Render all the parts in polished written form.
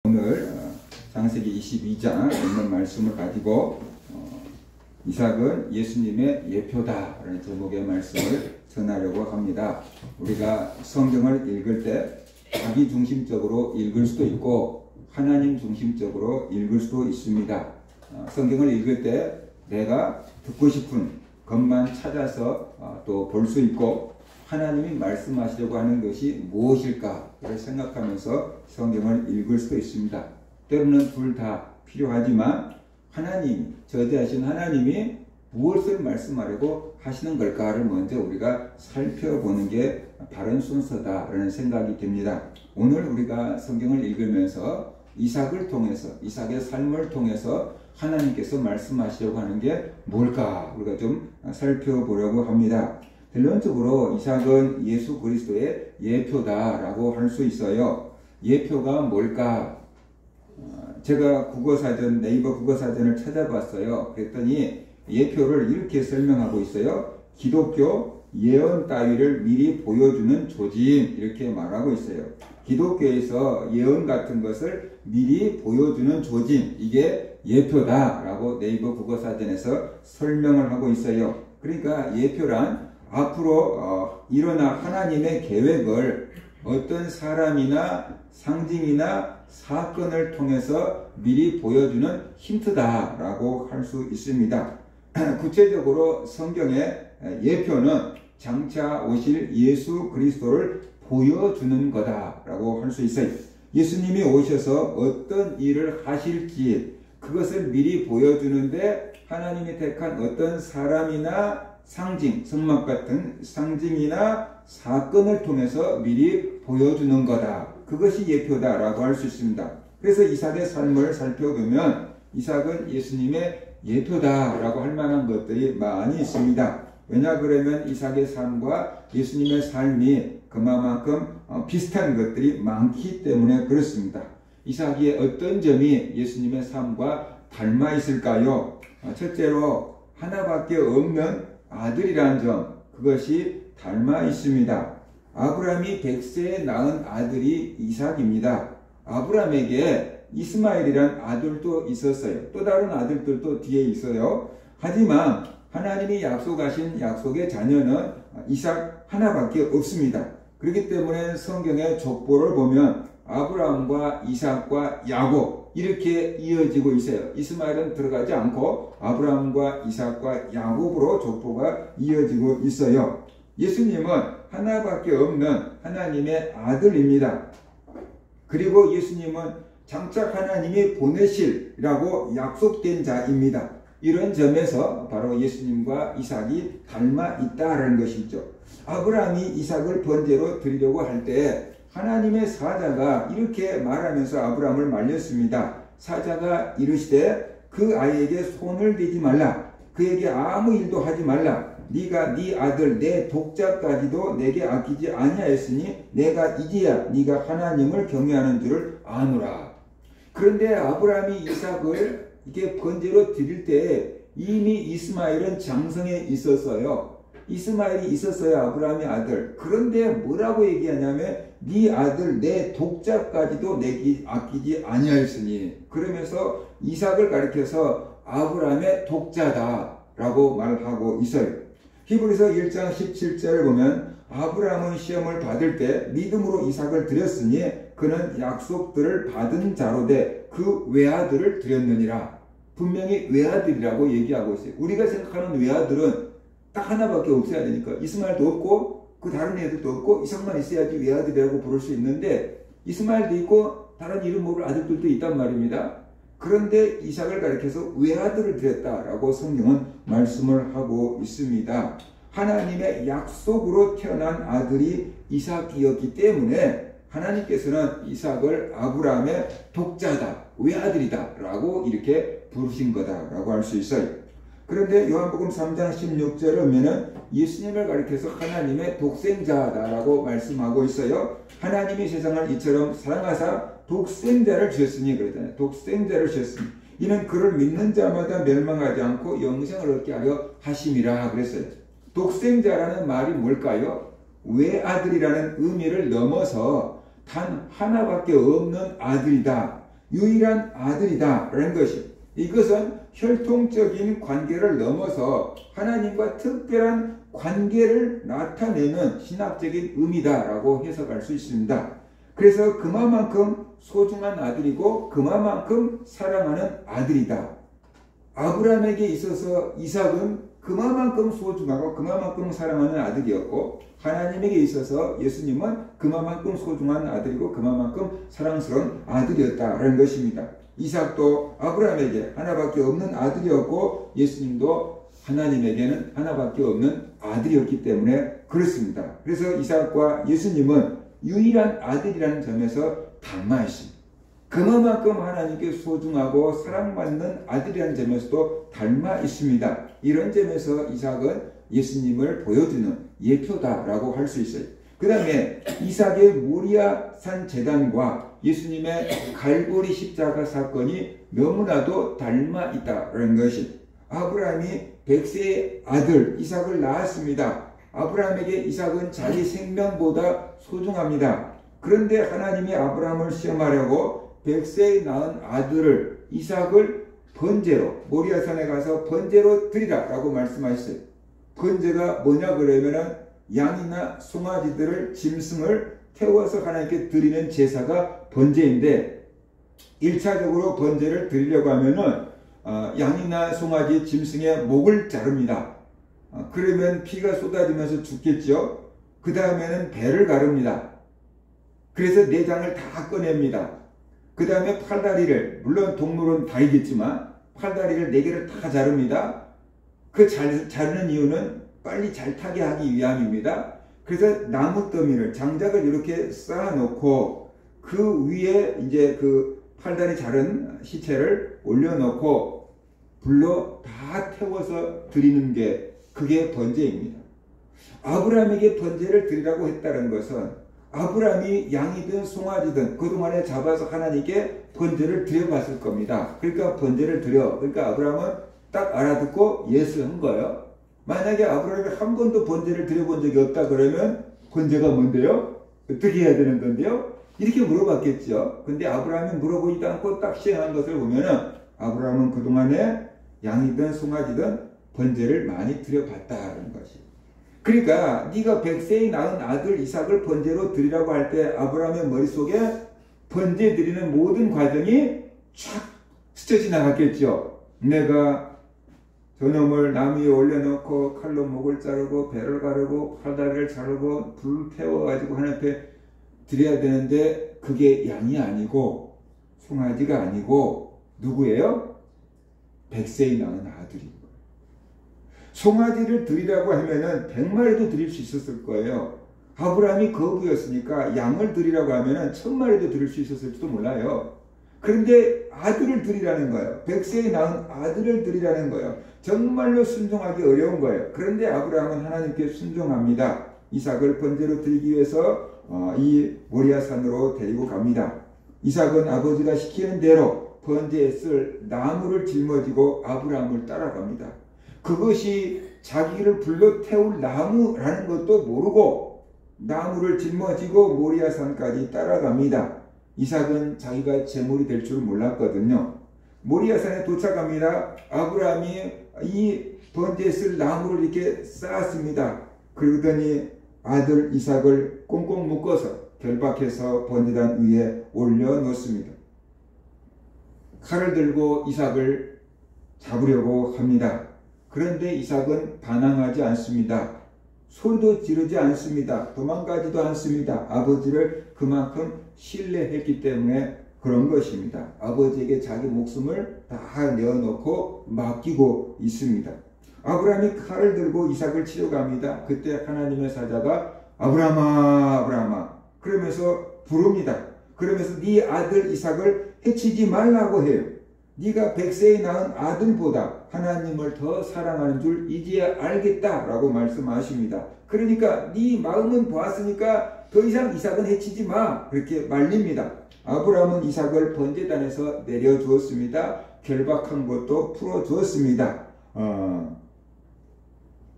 오늘 창세기 22장 있는 말씀을 가지고 이삭은 예수님의 예표다라는 제목의 말씀을 전하려고 합니다. 우리가 성경을 읽을 때 자기 중심적으로 읽을 수도 있고 하나님 중심적으로 읽을 수도 있습니다. 성경을 읽을 때 내가 듣고 싶은 것만 찾아서 또 볼 수 있고 하나님이 말씀하시려고 하는 것이 무엇일까를 생각하면서 성경을 읽을 수도 있습니다. 때로는 둘 다 필요하지만 하나님, 저대하신 하나님이 무엇을 말씀하려고 하시는 걸까를 먼저 우리가 살펴보는 게 바른 순서다라는 생각이 듭니다. 오늘 우리가 성경을 읽으면서 이삭을 통해서, 이삭의 삶을 통해서 하나님께서 말씀하시려고 하는 게 뭘까 우리가 좀 살펴보려고 합니다. 결론적으로 이삭은 예수 그리스도의 예표다라고 할 수 있어요. 예표가 뭘까? 제가 국어사전, 네이버 국어사전을 찾아봤어요. 그랬더니 예표를 이렇게 설명하고 있어요. 기독교 예언 따위를 미리 보여주는 조짐, 이렇게 말하고 있어요. 기독교에서 예언 같은 것을 미리 보여주는 조짐, 이게 예표다라고 네이버 국어사전에서 설명을 하고 있어요. 그러니까 예표란 앞으로 일어날 하나님의 계획을 어떤 사람이나 상징이나 사건을 통해서 미리 보여주는 힌트다라고 할 수 있습니다. 구체적으로 성경의 예표는 장차 오실 예수 그리스도를 보여주는 거다라고 할 수 있어요. 예수님이 오셔서 어떤 일을 하실지 그것을 미리 보여주는데 하나님이 택한 어떤 사람이나 상징, 성막 같은 상징이나 사건을 통해서 미리 보여주는 거다. 그것이 예표다라고 할 수 있습니다. 그래서 이삭의 삶을 살펴보면 이삭은 예수님의 예표다라고 할 만한 것들이 많이 있습니다. 왜냐 그러면 이삭의 삶과 예수님의 삶이 그만큼 비슷한 것들이 많기 때문에 그렇습니다. 이삭의 어떤 점이 예수님의 삶과 닮아 있을까요? 첫째로 하나밖에 없는 아들이라는 점, 그것이 닮아 있습니다. 아브라함이 100세에 낳은 아들이 이삭입니다. 아브라함에게 이스마엘이란 아들도 있었어요. 또 다른 아들들도 뒤에 있어요. 하지만 하나님이 약속하신 약속의 자녀는 이삭 하나밖에 없습니다. 그렇기 때문에 성경의 족보를 보면 아브라함과 이삭과 야곱 이렇게 이어지고 있어요. 이스마엘은 들어가지 않고 아브라함과 이삭과 야곱으로 족보가 이어지고 있어요. 예수님은 하나밖에 없는 하나님의 아들입니다. 그리고 예수님은 장차 하나님이 보내실이라고 약속된 자입니다. 이런 점에서 바로 예수님과 이삭이 닮아 있다는 것이죠. 아브라함이 이삭을 번제로 드리려고 할 때 하나님의 사자가 이렇게 말하면서 아브라함을 말렸습니다. 사자가 이르시되 그 아이에게 손을 대지 말라. 그에게 아무 일도 하지 말라. 네가 네 아들 내 독자까지도 내게 아끼지 아니하였으니 내가 이제야 네가 하나님을 경외하는 줄을 아노라. 그런데 아브라함이 이삭을 이렇게 번제로 드릴 때 이미 이스마엘은 장성에 있었어요. 이스마엘이 있었어요. 아브라함의 아들. 그런데 뭐라고 얘기하냐면 네 아들 내 독자까지도 내게 아끼지 아니하였으니, 그러면서 이삭을 가리켜서 아브라함의 독자다라고 말하고 있어요. 히브리서 1장 17절을 보면 아브라함은 시험을 받을 때 믿음으로 이삭을 드렸으니 그는 약속들을 받은 자로 돼 그 외아들을 드렸느니라. 분명히 외아들이라고 얘기하고 있어요. 우리가 생각하는 외아들은 딱 하나밖에 없어야 되니까 이스마엘도 없고 그 다른 애들도 없고 이삭만 있어야지 외아들이라고 부를 수 있는데 이스마엘도 있고 다른 이름 모를 아들들도 있단 말입니다. 그런데 이삭을 가리켜서 외아들을 드렸다라고 성경은 말씀을 하고 있습니다. 하나님의 약속으로 태어난 아들이 이삭이었기 때문에 하나님께서는 이삭을 아브라함의 독자다, 외아들이다 라고 이렇게 부르신 거다라고 할 수 있어요. 그런데 요한복음 3장 16절을 보면은 예수님을 가리켜서 하나님의 독생자다라고 말씀하고 있어요. 하나님이 세상을 이처럼 사랑하사 독생자를 주셨으니 그러잖아요. 독생자를 주셨으니 이는 그를 믿는 자마다 멸망하지 않고 영생을 얻게 하려 하심이라 그랬어요. 독생자라는 말이 뭘까요? 외아들이라는 의미를 넘어서 단 하나밖에 없는 아들이다. 유일한 아들이다 라는 것이, 이것은 혈통적인 관계를 넘어서 하나님과 특별한 관계를 나타내는 신학적인 의미다라고 해석할 수 있습니다. 그래서 그만큼 소중한 아들이고 그만큼 사랑하는 아들이다. 아브라함에게 있어서 이삭은 그만큼 소중하고 그만큼 사랑하는 아들이었고, 하나님에게 있어서 예수님은 그만큼 소중한 아들이고 그만큼 사랑스러운 아들이었다라는 것입니다. 이삭도 아브라함에게 하나밖에 없는 아들이었고, 예수님도 하나님에게는 하나밖에 없는 아들이었기 때문에 그렇습니다. 그래서 이삭과 예수님은 유일한 아들이라는 점에서 닮아 있습니다. 그만큼 하나님께 소중하고 사랑받는 아들이라는 점에서도 닮아 있습니다. 이런 점에서 이삭은 예수님을 보여주는 예표다라고 할 수 있어요. 그 다음에 이삭의 모리아산 제단과 예수님의 갈보리 십자가 사건이 너무나도 닮아 있다는 것이, 아브라함이 100세의 아들 이삭을 낳았습니다. 아브라함에게 이삭은 자기 생명보다 소중합니다. 그런데 하나님이 아브라함을 시험하려고 100세에 낳은 아들을, 이삭을 번제로, 모리아산에 가서 번제로 드리라 라고 말씀하셨어요. 번제가 뭐냐 그러면은 양이나 송아지들을, 짐승을 태워서 하나님께 드리는 제사가 번제인데, 1차적으로 번제를 드리려고 하면은 양이나 송아지, 짐승의 목을 자릅니다. 그러면 피가 쏟아지면서 죽겠죠. 그 다음에는 배를 가릅니다. 그래서 내장을 다 꺼냅니다. 그 다음에 팔다리를, 물론 동물은 다리겠지만 팔다리를 4개를 다 자릅니다. 그 자르는 이유는 빨리 잘 타게 하기 위함입니다. 그래서 나무 더미를, 장작을 이렇게 쌓아놓고 그 위에 이제 그 팔다리 자른 시체를 올려놓고 불로 다 태워서 드리는 게, 그게 번제입니다. 아브라함에게 번제를 드리라고 했다는 것은 아브라함이 양이든 송아지든 그동안에 잡아서 하나님께 번제를 드려봤을 겁니다. 그러니까 번제를 드려. 그러니까 아브라함은 딱 알아듣고 예스한 거예요. 만약에 아브라함이 한 번도 번제를 드려본 적이 없다 그러면 번제가 뭔데요? 어떻게 해야 되는 건데요? 이렇게 물어봤겠죠. 근데 아브라함이 물어보지도 않고 딱 시행한 것을 보면은 아브라함은 그동안에 양이든 송아지든 번제를 많이 드려봤다는 것이. 그러니까 네가 100세에 낳은 아들 이삭을 번제로 드리라고 할 때 아브라함의 머릿속에 번제 드리는 모든 과정이 쫙 스쳐 지나갔겠죠. 내가 저놈을 나무 위에 올려놓고 칼로 목을 자르고 배를 가르고 팔다리를 자르고 불 태워가지고 하나님께 드려야 되는데, 그게 양이 아니고 송아지가 아니고 누구예요? 100세에 낳은 아들인 거예요. 송아지를 드리라고 하면은 100마리도 드릴 수 있었을 거예요. 아브라함이 거부였으니까 양을 드리라고 하면은 1000마리도 드릴 수 있었을지도 몰라요. 그런데 아들을 드리라는 거예요. 100세에 낳은 아들을 드리라는 거예요. 정말로 순종하기 어려운 거예요. 그런데 아브라함은 하나님께 순종합니다. 이삭을 번제로 드리기 위해서 이 모리아산으로 데리고 갑니다. 이삭은 아버지가 시키는 대로 번제에 쓸 나무를 짊어지고 아브라함을 따라갑니다. 그것이 자기를 불러 태울 나무라는 것도 모르고 나무를 짊어지고 모리아산까지 따라갑니다. 이삭은 자기가 제물이 될 줄 몰랐거든요. 모리아산에 도착합니다. 아브라함이 이 번제에 쓸 나무를 이렇게 쌓았습니다. 그러더니 아들 이삭을 꽁꽁 묶어서 결박해서 번제단 위에 올려놓습니다. 칼을 들고 이삭을 잡으려고 합니다. 그런데 이삭은 반항하지 않습니다. 소리도 지르지 않습니다. 도망가지도 않습니다. 아버지를 그만큼 신뢰했기 때문에 그런 것입니다. 아버지에게 자기 목숨을 다 내어놓고 맡기고 있습니다. 아브라함이 칼을 들고 이삭을 치러 갑니다. 그때 하나님의 사자가 아브라함아 아브라함아 그러면서 부릅니다. 그러면서 네 아들 이삭을 해치지 말라고 해요. 네가 100세에 낳은 아들보다 하나님을 더 사랑하는 줄 이제야 알겠다라고 말씀하십니다. 그러니까 네 마음은 보았으니까 더 이상 이삭은 해치지 마, 그렇게 말립니다. 아브라함은 이삭을 번제단에서 내려주었습니다. 결박한 것도 풀어주었습니다.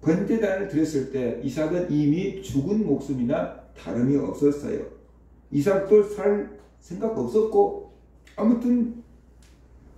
번제단을 드렸을 때 이삭은 이미 죽은 목숨이나 다름이 없었어요. 이삭도 살 생각 없었고 아무튼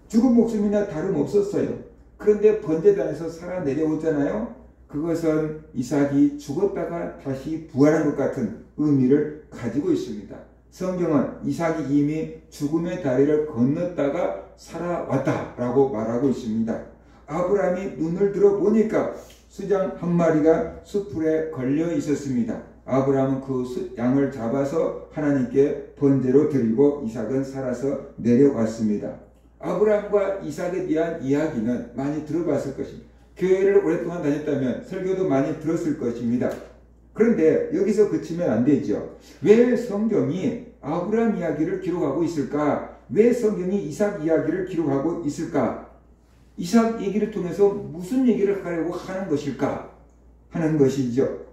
죽은 목숨이나 다름없었어요. 그런데 번제단에서 살아 내려오잖아요. 그것은 이삭이 죽었다가 다시 부활한 것 같은 의미를 가지고 있습니다. 성경은 이삭이 이미 죽음의 다리를 건넜다가 살아왔다라고 말하고 있습니다. 아브라함이 눈을 들어 보니까 수장 한 마리가 숯불에 걸려 있었습니다. 아브라함은 그 양을 잡아서 하나님께 번제로 드리고 이삭은 살아서 내려왔습니다. 아브라함과 이삭에 대한 이야기는 많이 들어봤을 것입니다. 교회를 오랫동안 다녔다면 설교도 많이 들었을 것입니다. 그런데 여기서 그치면 안 되죠. 왜 성경이 아브라함 이야기를 기록하고 있을까? 왜 성경이 이삭 이야기를 기록하고 있을까? 이삭 얘기를 통해서 무슨 얘기를 하려고 하는 것일까? 하는 것이죠.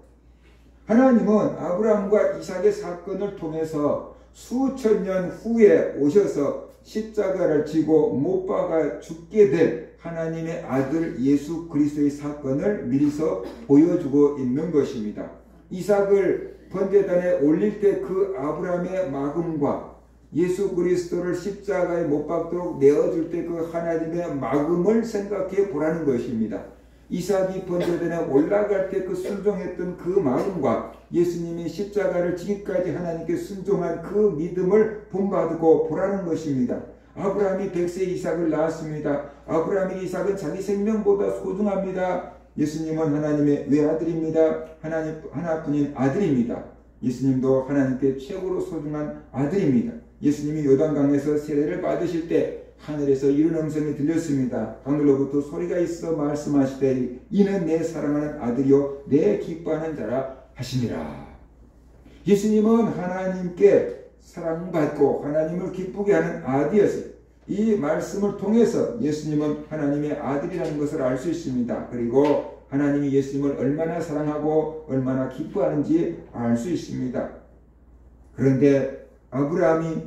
하나님은 아브라함과 이삭의 사건을 통해서 수천 년 후에 오셔서 십자가를 지고 못 박아 죽게 될 하나님의 아들 예수 그리스도의 사건을 미리서 보여주고 있는 것입니다. 이삭을 번제단에 올릴 때 그 아브라함의 마음과 예수 그리스도를 십자가에 못 박도록 내어줄 때 그 하나님의 마음을 생각해 보라는 것입니다. 이삭이 번제단에 올라갈 때 그 순종했던 그 마음과 예수님이 십자가를 지기까지 하나님께 순종한 그 믿음을 본받고 보라는 것입니다. 아브라함이 100세 이삭을 낳았습니다. 아브라함의 이삭은 자기 생명보다 소중합니다. 예수님은 하나님의 외아들입니다. 하나님 하나뿐인 아들입니다. 예수님도 하나님께 최고로 소중한 아들입니다. 예수님이 요단강에서 세례를 받으실 때 하늘에서 이런 음성이 들렸습니다. 하늘로부터 소리가 있어 말씀하시되 이는 내 사랑하는 아들이요 내 기뻐하는 자라 하시니라. 예수님은 하나님께 사랑받고 하나님을 기쁘게 하는 아들이었어요. 이 말씀을 통해서 예수님은 하나님의 아들이라는 것을 알 수 있습니다. 그리고 하나님이 예수님을 얼마나 사랑하고 얼마나 기뻐하는지 알 수 있습니다. 그런데 아브라함이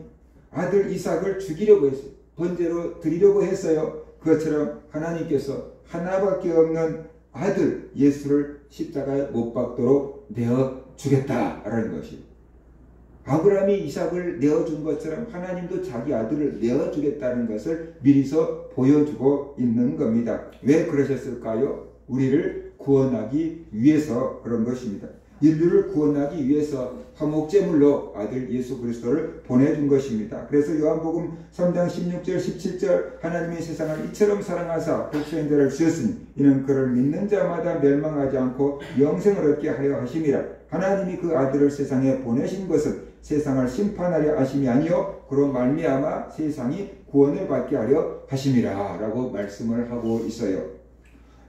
아들 이삭을 죽이려고 했어요. 번제로 드리려고 했어요. 그것처럼 하나님께서 하나밖에 없는 아들 예수를 십자가에 못 박도록 내어주겠다라는 것입니다. 아브라함이 이삭을 내어준 것처럼 하나님도 자기 아들을 내어주겠다는 것을 미리서 보여주고 있는 겁니다. 왜 그러셨을까요? 우리를 구원하기 위해서 그런 것입니다. 인류를 구원하기 위해서 화목제물로 아들 예수 그리스도를 보내준 것입니다. 그래서 요한복음 3장 16절 17절 하나님이 세상을 이처럼 사랑하사 독생자를 주셨으니 이는 그를 믿는 자마다 멸망하지 않고 영생을 얻게 하려 하심이라. 하나님이 그 아들을 세상에 보내신 것은 세상을 심판하려 하심이 아니요 그로 말미암아 세상이 구원을 받게 하려 하심이라 라고 말씀을 하고 있어요.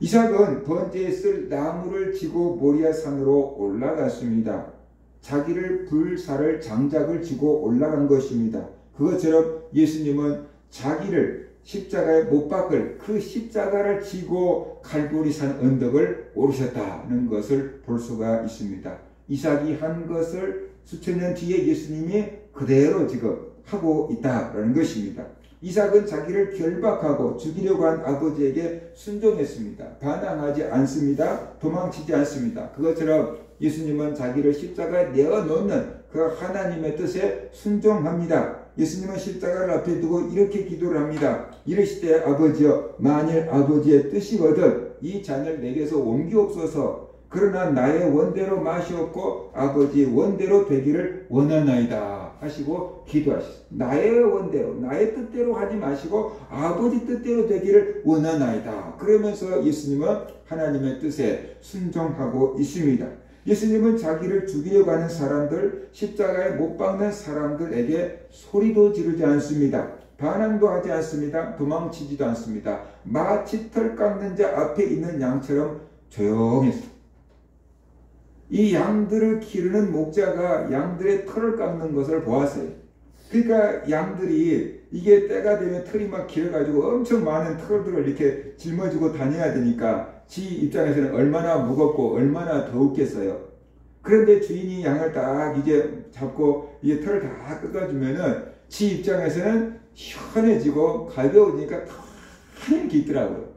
이삭은 번제에 쓸 나무를 지고 모리아 산으로 올라갔습니다. 자기를 불사를 장작을 지고 올라간 것입니다. 그것처럼 예수님은 자기를 십자가에 못 박을 그 십자가를 지고 갈보리산 언덕을 오르셨다는 것을 볼 수가 있습니다. 이삭이 한 것을 수천 년 뒤에 예수님이 그대로 지금 하고 있다는 것입니다. 이삭은 자기를 결박하고 죽이려고 한 아버지에게 순종했습니다. 반항하지 않습니다. 도망치지 않습니다. 그것처럼 예수님은 자기를 십자가에 내어놓는 그 하나님의 뜻에 순종합니다. 예수님은 십자가를 앞에 두고 이렇게 기도를 합니다. 이르시되 아버지여 만일 아버지의 뜻이거든 이 잔을 내게서 옮기옵소서. 그러나 나의 원대로 마시옵고 아버지의 원대로 되기를 원하나이다 하시고 기도하셨습니다. 나의 원대로 나의 뜻대로 하지 마시고 아버지 뜻대로 되기를 원하나이다. 그러면서 예수님은 하나님의 뜻에 순종하고 있습니다. 예수님은 자기를 죽이려고 하는 사람들, 십자가에 못 박는 사람들에게 소리도 지르지 않습니다. 반항도 하지 않습니다. 도망치지도 않습니다. 마치 털 깎는 자 앞에 있는 양처럼 조용했습니다. 이 양들을 기르는 목자가 양들의 털을 깎는 것을 보았어요. 그러니까 양들이 이게 때가 되면 털이 막 길어가지고 엄청 많은 털들을 이렇게 짊어지고 다녀야 되니까 지 입장에서는 얼마나 무겁고 얼마나 더웠겠어요. 그런데 주인이 양을 딱 이제 잡고 이게 털을 다 깎아주면은 지 입장에서는 시원해지고 가벼워지니까 더 이렇게 있더라고요.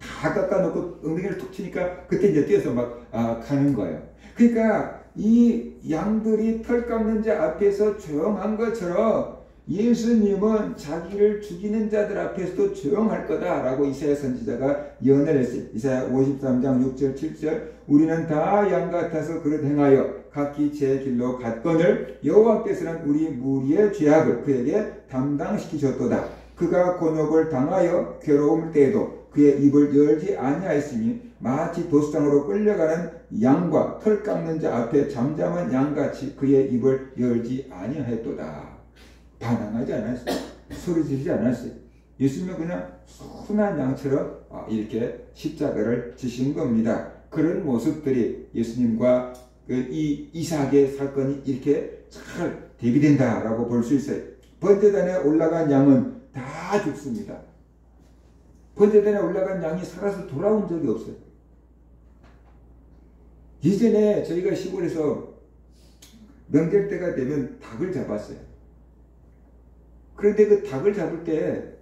다 깎아놓고 엉덩이를 툭 치니까 그때 이제 뛰어서 막 가는 거예요. 그러니까 이 양들이 털 깎는 자 앞에서 조용한 것처럼 예수님은 자기를 죽이는 자들 앞에서도 조용할 거다라고 이사야 선지자가 예언을 했어요. 이사야 53장 6절 7절 우리는 다 양 같아서 그릇 행하여 각기 제 길로 갔거늘 여호와께서는 우리 무리의 죄악을 그에게 담당시키셨도다. 그가 곤욕을 당하여 괴로움을 때에도 그의 입을 열지 아니하였으니 마치 도수장으로 끌려가는 양과 털 깎는 자 앞에 잠잠한 양같이 그의 입을 열지 아니하였도다. 반항하지 않았어요. 소리 지르지 않았어요. 예수님은 그냥 순한 양처럼 이렇게 십자가를 지신 겁니다. 그런 모습들이 예수님과 이 이삭의 사건이 이렇게 잘 대비된다라고 볼 수 있어요. 번제단에 올라간 양은 다 죽습니다. 번제단에 올라간 양이 살아서 돌아온 적이 없어요. 이전에 저희가 시골에서 명절 때가 되면 닭을 잡았어요. 그런데 그 닭을 잡을 때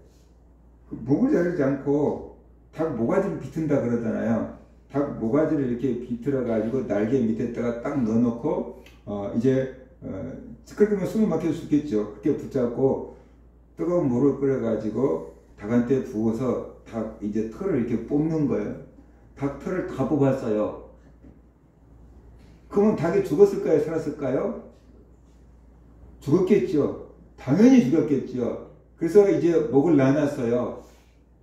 목을 자르지 않고 닭 모가지를 비튼다 그러잖아요. 닭 모가지를 이렇게 비틀어 가지고 날개 밑에다가 딱 넣어놓고 그러면 숨이 막혀 죽겠죠. 그렇게 붙잡고 뜨거운 물을 끓여 가지고 닭한테 부어서 닭 이제 털을 이렇게 뽑는 거예요. 닭 털을 다 뽑았어요. 그러면 닭이 죽었을까요? 살았을까요? 죽었겠죠. 당연히 죽였겠죠. 그래서 이제 목을 나눴어요.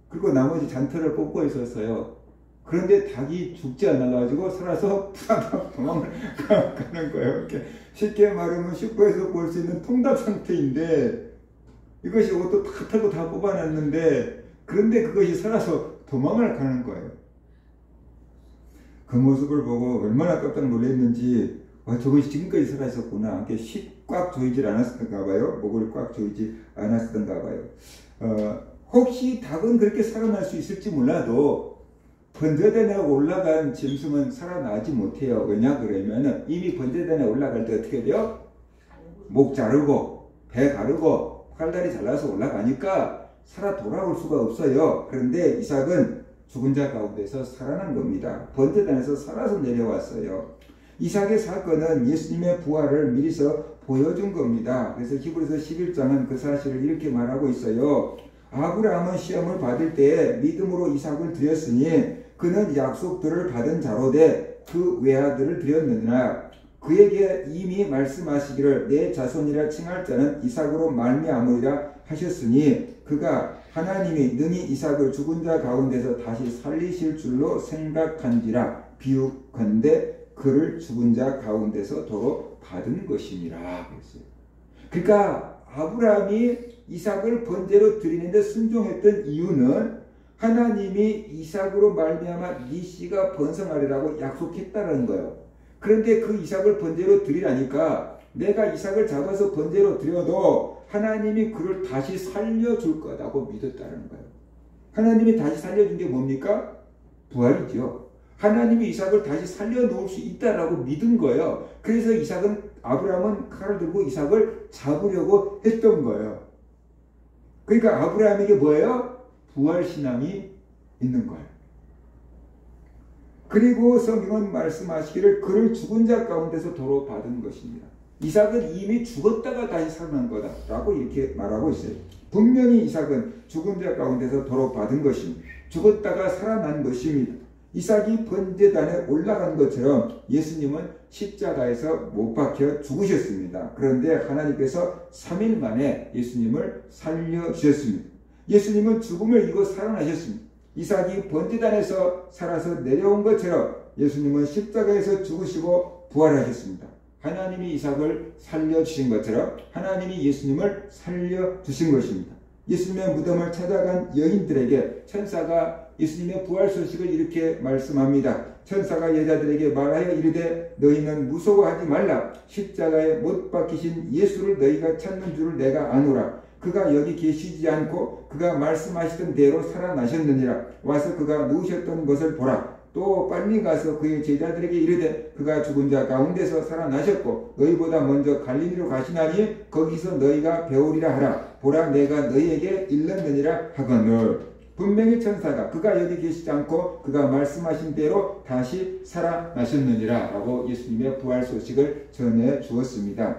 그리고 나머지 잔털을 뽑고 있었어요. 그런데 닭이 죽지 않아가지고 살아서 푸다닥 도망을 가는 거예요. 이렇게 쉽게 말하면 슈퍼에서 볼 수 있는 통닭 상태인데 이것이 옷도 다 털고 다 뽑아놨는데 그런데 그것이 살아서 도망을 가는 거예요. 그 모습을 보고 얼마나 깜짝 놀랐는지 저것이 지금까지 살아있었구나. 이렇게 꽉 조이질 않았던가 봐요. 목을 꽉 조이지 않았던가 봐요. 혹시 닭은 그렇게 살아날 수 있을지 몰라도 번제단에 올라간 짐승은 살아나지 못해요. 왜냐 그러면 이미 번제단에 올라갈 때 어떻게 돼요? 목 자르고 배 가르고 팔다리 잘라서 올라가니까 살아 돌아올 수가 없어요. 그런데 이삭은 죽은 자 가운데서 살아난 겁니다. 번제단에서 살아서 내려왔어요. 이삭의 사건은 예수님의 부활을 미리서 보여준 겁니다. 그래서 히브리서 11장은 그 사실을 이렇게 말하고 있어요. 아브라함은 시험을 받을 때에 믿음으로 이삭을 드렸으니 그는 약속들을 받은 자로되 그 외아들을 드렸느니라. 그에게 이미 말씀하시기를 내 자손이라 칭할 자는 이삭으로 말미암으리라 하셨으니 그가 하나님이 능히 이삭을 죽은 자 가운데서 다시 살리실 줄로 생각한지라 비유컨대 그를 죽은 자 가운데서 도로 받은 것이니라 그랬어요. 그러니까 아브라함이 이삭을 번제로 드리는데 순종했던 이유는 하나님이 이삭으로 말미암아 네 씨가 번성하리라고 약속했다는 거예요. 그런데 그 이삭을 번제로 드리라니까 내가 이삭을 잡아서 번제로 드려도 하나님이 그를 다시 살려줄 거라고 믿었다는 거예요. 하나님이 다시 살려준 게 뭡니까? 부활이죠. 하나님이 이삭을 다시 살려놓을 수 있다라고 믿은 거예요. 그래서 아브라함은 칼을 들고 이삭을 잡으려고 했던 거예요. 그러니까 아브라함에게 뭐예요? 부활신앙이 있는 거예요. 그리고 성경은 말씀하시기를 그를 죽은 자 가운데서 도로 받은 것입니다. 이삭은 이미 죽었다가 다시 살아난 거다라고 이렇게 말하고 있어요. 분명히 이삭은 죽은 자 가운데서 도로 받은 것입니다. 죽었다가 살아난 것입니다. 이삭이 번제단에 올라간 것처럼 예수님은 십자가에서 못 박혀 죽으셨습니다. 그런데 하나님께서 3일 만에 예수님을 살려주셨습니다. 예수님은 죽음을 이기고 살아나셨습니다. 이삭이 번제단에서 살아서 내려온 것처럼 예수님은 십자가에서 죽으시고 부활하셨습니다. 하나님이 이삭을 살려주신 것처럼 하나님이 예수님을 살려주신 것입니다. 예수님의 무덤을 찾아간 여인들에게 천사가 예수님의 부활 소식을 이렇게 말씀합니다. 천사가 여자들에게 말하여 이르되 너희는 무서워하지 말라. 십자가에 못 박히신 예수를 너희가 찾는 줄을 내가 아노라. 그가 여기 계시지 않고 그가 말씀하시던 대로 살아나셨느니라. 와서 그가 누우셨던 것을 보라. 또 빨리 가서 그의 제자들에게 이르되 그가 죽은 자 가운데서 살아나셨고 너희보다 먼저 갈릴리로 가시나니 거기서 너희가 배우리라 하라. 보라 내가 너희에게 일렀느니라 하거늘. 분명히 천사가 그가 여기 계시지 않고 그가 말씀하신 대로 다시 살아나셨느니라 라고 예수님의 부활 소식을 전해 주었습니다.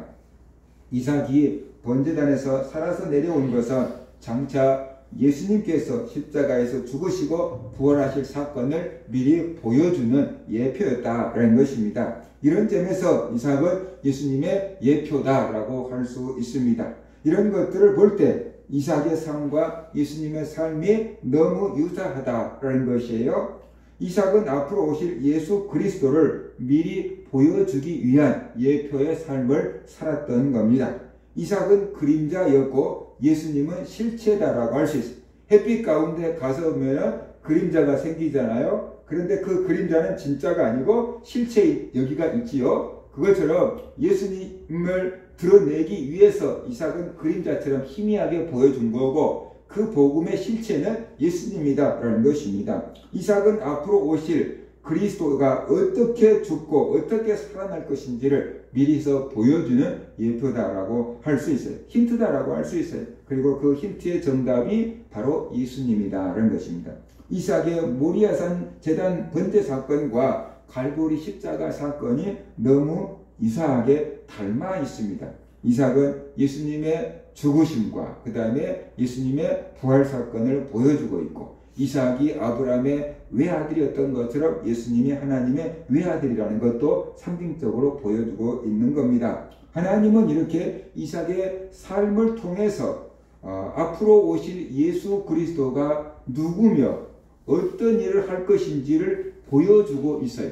이삭이 번제단에서 살아서 내려온 것은 장차 예수님께서 십자가에서 죽으시고 부활하실 사건을 미리 보여주는 예표였다라는 것입니다. 이런 점에서 이삭은 예수님의 예표다라고 할 수 있습니다. 이런 것들을 볼 때 이삭의 삶과 예수님의 삶이 너무 유사하다라는 것이에요. 이삭은 앞으로 오실 예수 그리스도를 미리 보여주기 위한 예표의 삶을 살았던 겁니다. 이삭은 그림자였고 예수님은 실체다라고 할 수 있어요. 햇빛 가운데 가서 보면 그림자가 생기잖아요. 그런데 그 그림자는 진짜가 아니고 실체 여기가 있지요. 그것처럼 예수님을 드러내기 위해서 이삭은 그림자처럼 희미하게 보여준 거고 그 복음의 실체는 예수님이다라는 것입니다. 이삭은 앞으로 오실 그리스도가 어떻게 죽고 어떻게 살아날 것인지를 미리서 보여주는 예표다라고 할 수 있어요. 힌트다라고 할 수 있어요. 그리고 그 힌트의 정답이 바로 예수님이다라는 것입니다. 이삭의 모리아산 제단 번제 사건과 갈보리 십자가 사건이 너무 이상하게 닮아 있습니다. 이삭은 예수님의 죽으심과 그 다음에 예수님의 부활 사건을 보여주고 있고 이삭이 아브라함의 외아들이었던 것처럼 예수님이 하나님의 외아들이라는 것도 상징적으로 보여주고 있는 겁니다. 하나님은 이렇게 이삭의 삶을 통해서 앞으로 오실 예수 그리스도가 누구며 어떤 일을 할 것인지를 보여주고 있어요.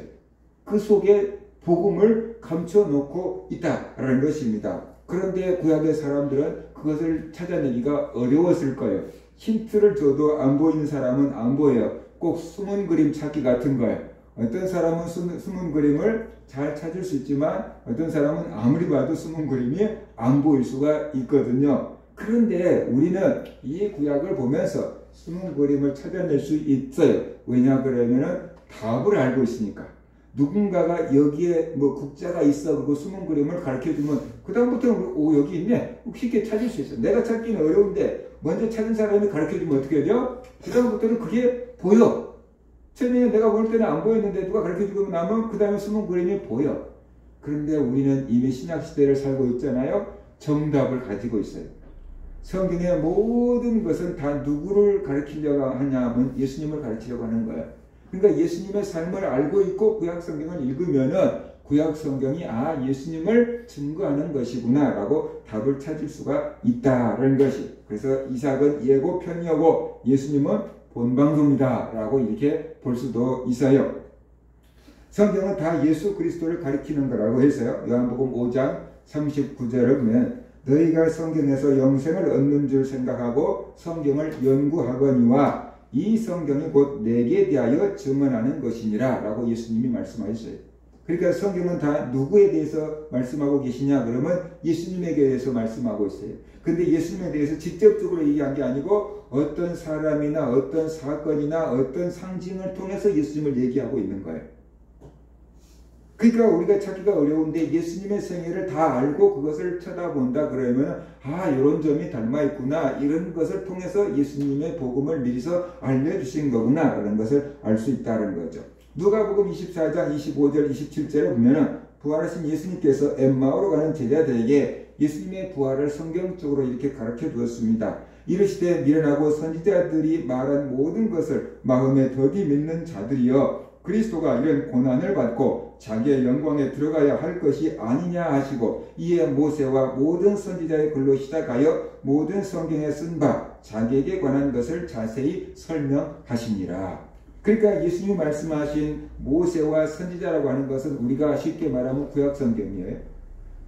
그 속에 복음을 감춰놓고 있다라는 것입니다. 그런데 구약의 사람들은 그것을 찾아내기가 어려웠을 거예요. 힌트를 줘도 안 보이는 사람은 안 보여요. 꼭 숨은 그림 찾기 같은 거예요. 어떤 사람은 숨은 그림을 잘 찾을 수 있지만 어떤 사람은 아무리 봐도 숨은 그림이 안 보일 수가 있거든요. 그런데 우리는 이 구약을 보면서 숨은 그림을 찾아낼 수 있어요. 왜냐 그러면은 답을 알고 있으니까. 누군가가 여기에 뭐 국자가 있어 그리고 숨은 그림을 가르쳐주면 그 다음부터는 여기 있네 쉽게 찾을 수 있어. 내가 찾기는 어려운데 먼저 찾은 사람이 가르쳐주면 어떻게 하죠? 그 다음부터는 그게 보여. 처음에 내가 볼 때는 안 보였는데 누가 가르쳐주고 나면 그 다음에 숨은 그림이 보여. 그런데 우리는 이미 신약시대를 살고 있잖아요. 정답을 가지고 있어요. 성경의 모든 것은 다 누구를 가르치려고 하냐면 예수님을 가르치려고 하는 거예요. 그러니까 예수님의 삶을 알고 있고 구약성경을 읽으면은 구약성경이 예수님을 증거하는 것이구나 라고 답을 찾을 수가 있다는 것이. 그래서 이삭은 예고편이고 예수님은 본방송이다 라고 이렇게 볼 수도 있어요. 성경은 다 예수 그리스도를 가리키는 거라고 했어요. 요한복음 5장 39절을 보면 너희가 성경에서 영생을 얻는 줄 생각하고 성경을 연구하거니와 이 성경이 곧 내게 대하여 증언하는 것이니라 라고 예수님이 말씀하셨어요. 그러니까 성경은 다 누구에 대해서 말씀하고 계시냐 그러면 예수님에게 대해서 말씀하고 있어요. 근데 예수님에 대해서 직접적으로 얘기한 게 아니고 어떤 사람이나 어떤 사건이나 어떤 상징을 통해서 예수님을 얘기하고 있는 거예요. 그러니까 우리가 찾기가 어려운데 예수님의 생애를 다 알고 그것을 쳐다본다 그러면 이런 점이 닮아있구나 이런 것을 통해서 예수님의 복음을 미리서 알려주신 거구나 라는 것을 알 수 있다는 거죠. 누가복음 24장 25절 27절에 보면은 부활하신 예수님께서 엠마오로 가는 제자들에게 예수님의 부활을 성경적으로 이렇게 가르쳐 주었습니다. 이르시되 미련하고 선지자들이 말한 모든 것을 마음에 더디 믿는 자들이여 그리스도가 이런 고난을 받고 자기의 영광에 들어가야 할 것이 아니냐 하시고 이에 모세와 모든 선지자의 글로 시작하여 모든 성경에 쓴 바 자기에게 관한 것을 자세히 설명하시니라. 그러니까 예수님이 말씀하신 모세와 선지자라고 하는 것은 우리가 쉽게 말하면 구약성경이에요.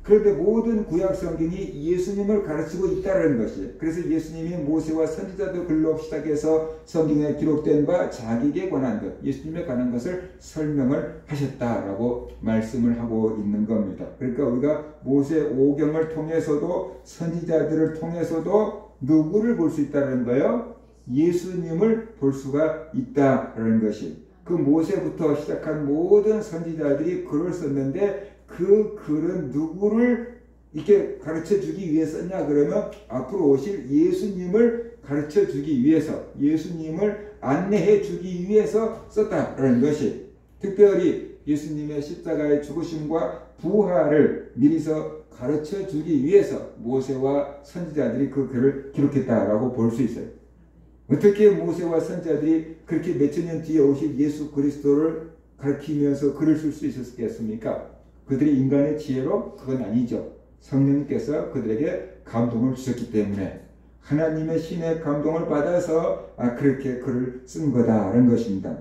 그런데 모든 구약성경이 예수님을 가르치고 있다는 것이에요. 그래서 예수님이 모세와 선지자들 글로 시작해서 성경에 기록된 바 자기에게 관한 것, 예수님에 관한 것을 설명을 하셨다라고 말씀을 하고 있는 겁니다. 그러니까 우리가 모세 오경을 통해서도 선지자들을 통해서도 누구를 볼 수 있다는 거예요? 예수님을 볼 수가 있다라는 것이. 그 모세부터 시작한 모든 선지자들이 글을 썼는데 그 글은 누구를 이렇게 가르쳐 주기 위해 썼냐 그러면 앞으로 오실 예수님을 가르쳐 주기 위해서 예수님을 안내해 주기 위해서 썼다라는 것이 특별히 예수님의 십자가의 죽으심과 부활을 미리서 가르쳐 주기 위해서 모세와 선지자들이 그 글을 기록했다라고 볼 수 있어요. 어떻게 모세와 선지자들이 그렇게 몇천 년 뒤에 오실 예수 그리스도를 가르치면서 글을 쓸 수 있었겠습니까? 그들이 인간의 지혜로? 그건 아니죠. 성령님께서 그들에게 감동을 주셨기 때문에 하나님의 신의 감동을 받아서 그렇게 글을 쓴 거다라는 것입니다.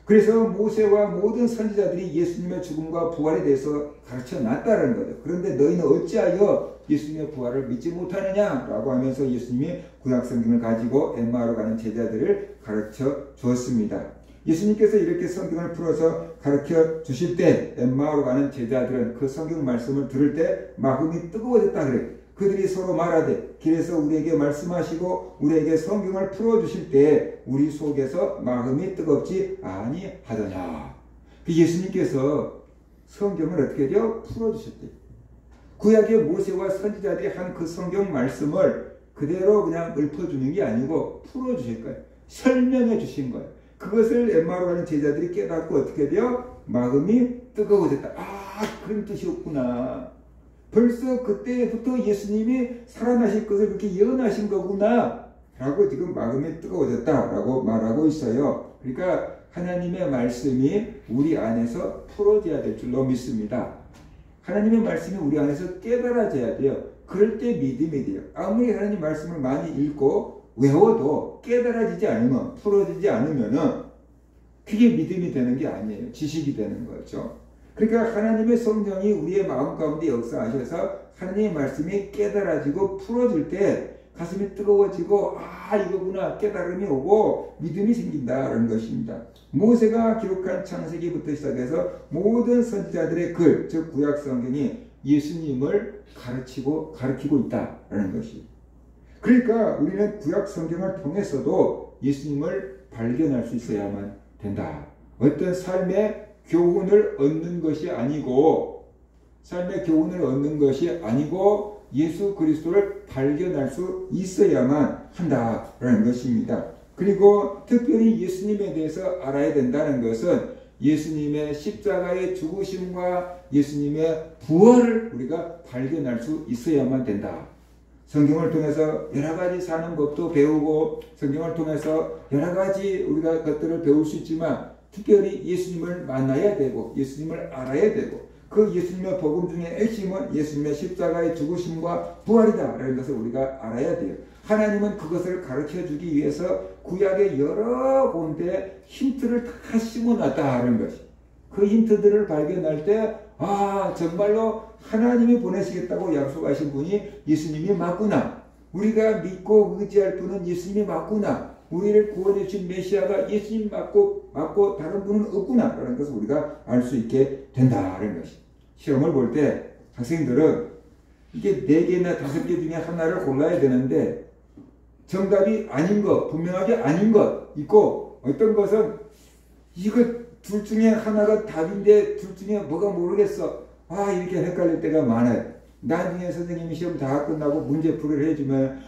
그래서 모세와 모든 선지자들이 예수님의 죽음과 부활에 대해서 가르쳐 놨다는 거죠. 그런데 너희는 어찌하여 예수님의 부활을 믿지 못하느냐? 라고 하면서 예수님이 구약 성경을 가지고 엠마오로 가는 제자들을 가르쳐 주었습니다. 예수님께서 이렇게 성경을 풀어서 가르쳐 주실 때 엠마오로 가는 제자들은 그 성경 말씀을 들을 때 마음이 뜨거워졌다 그래요. 그들이 서로 말하되 길에서 우리에게 말씀하시고 우리에게 성경을 풀어주실 때 우리 속에서 마음이 뜨겁지 아니하더냐. 예수님께서 성경을 어떻게 해요? 풀어주셨대요. 구약의 모세와 선지자들이 한 그 성경 말씀을 그대로 그냥 읊어주는 게 아니고 풀어주실 거예요. 설명해 주신 거예요. 그것을 엠마오로 가는 제자들이 깨닫고 어떻게 돼요? 마음이 뜨거워졌다. 그런 뜻이었구나. 벌써 그때부터 예수님이 살아나실 것을 그렇게 예언하신 거구나 라고 지금 마음이 뜨거워졌다 라고 말하고 있어요. 그러니까 하나님의 말씀이 우리 안에서 풀어져야 될 줄로 믿습니다. 하나님의 말씀이 우리 안에서 깨달아져야 돼요. 그럴 때 믿음이 돼요. 아무리 하나님 말씀을 많이 읽고 외워도 깨달아지지 않으면, 풀어지지 않으면은 그게 믿음이 되는 게 아니에요. 지식이 되는 거죠. 그러니까 하나님의 성령이 우리의 마음 가운데 역사하셔서 하나님의 말씀이 깨달아지고 풀어질 때 가슴이 뜨거워지고 이거구나 깨달음이 오고 믿음이 생긴다라는 것입니다. 모세가 기록한 창세기부터 시작해서 모든 선지자들의 글, 즉 구약 성경이 예수님을 가르치고 있다라는 것이. 그러니까 우리는 구약 성경을 통해서도 예수님을 발견할 수 있어야만 된다. 어떤 삶의 교훈을 얻는 것이 아니고 예수 그리스도를 발견할 수 있어야만 한다라는 것입니다. 그리고 특별히 예수님에 대해서 알아야 된다는 것은 예수님의 십자가의 죽으심과 예수님의 부활을 우리가 발견할 수 있어야만 된다. 성경을 통해서 여러 가지 사는 법도 배우고 성경을 통해서 여러 가지 우리가 것들을 배울 수 있지만 특별히 예수님을 만나야 되고 예수님을 알아야 되고 그 예수님의 복음 중에 핵심은 예수님의 십자가의 죽으심과 부활이다 라는 것을 우리가 알아야 돼요. 하나님은 그것을 가르쳐주기 위해서 구약의 여러 군데 힌트를 다 심어놨다는 것이. 그 힌트들을 발견할 때 정말로 하나님이 보내시겠다고 약속하신 분이 예수님이 맞구나. 우리가 믿고 의지할 분은 예수님이 맞구나. 우리를 구원해 주신 메시아가 예수님 맞고 다른 분은 없구나 라는 것을 우리가 알 수 있게 된다는 것이. 시험을 볼 때 학생들은 이게 4개나 5개 중에 하나를 골라야 되는데 정답이 아닌 것, 분명하게 아닌 것 있고 어떤 것은 이거 둘 중에 하나가 답인데 둘 중에 뭐가 모르겠어. 이렇게 헷갈릴 때가 많아요. 나중에 선생님이 시험 다 끝나고 문제풀이를 해주면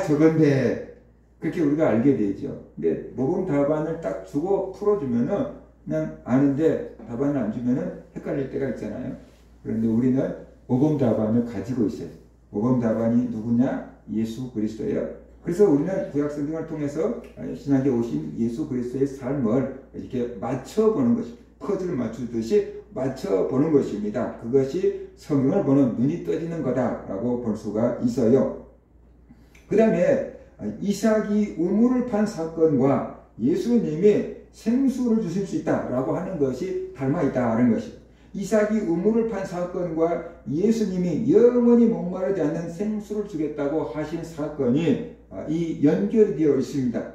저건데 그렇게 우리가 알게 되죠. 근데 모범 답안을 딱 주고 풀어주면은 그냥 아는데 답안을 안 주면은 헷갈릴 때가 있잖아요. 그런데 우리는 모범 답안을 가지고 있어요. 모범 답안이 누구냐? 예수 그리스도예요. 그래서 우리는 구약 성경을 통해서 신약에 오신 예수 그리스도의 삶을 이렇게 맞춰보는 것입니다. 퍼즐을 맞추듯이 맞춰보는 것입니다. 그것이 성경을 보는 눈이 떠지는 거다라고 볼 수가 있어요. 그 다음에 이삭이 우물을 판 사건과 예수님이 생수를 주실 수 있다라고 하는 것이 닮아있다는 것입니다. 이삭이 우물을 판 사건과 예수님이 영원히 목마르지 않는 생수를 주겠다고 하신 사건이 이 연결이 되어 있습니다.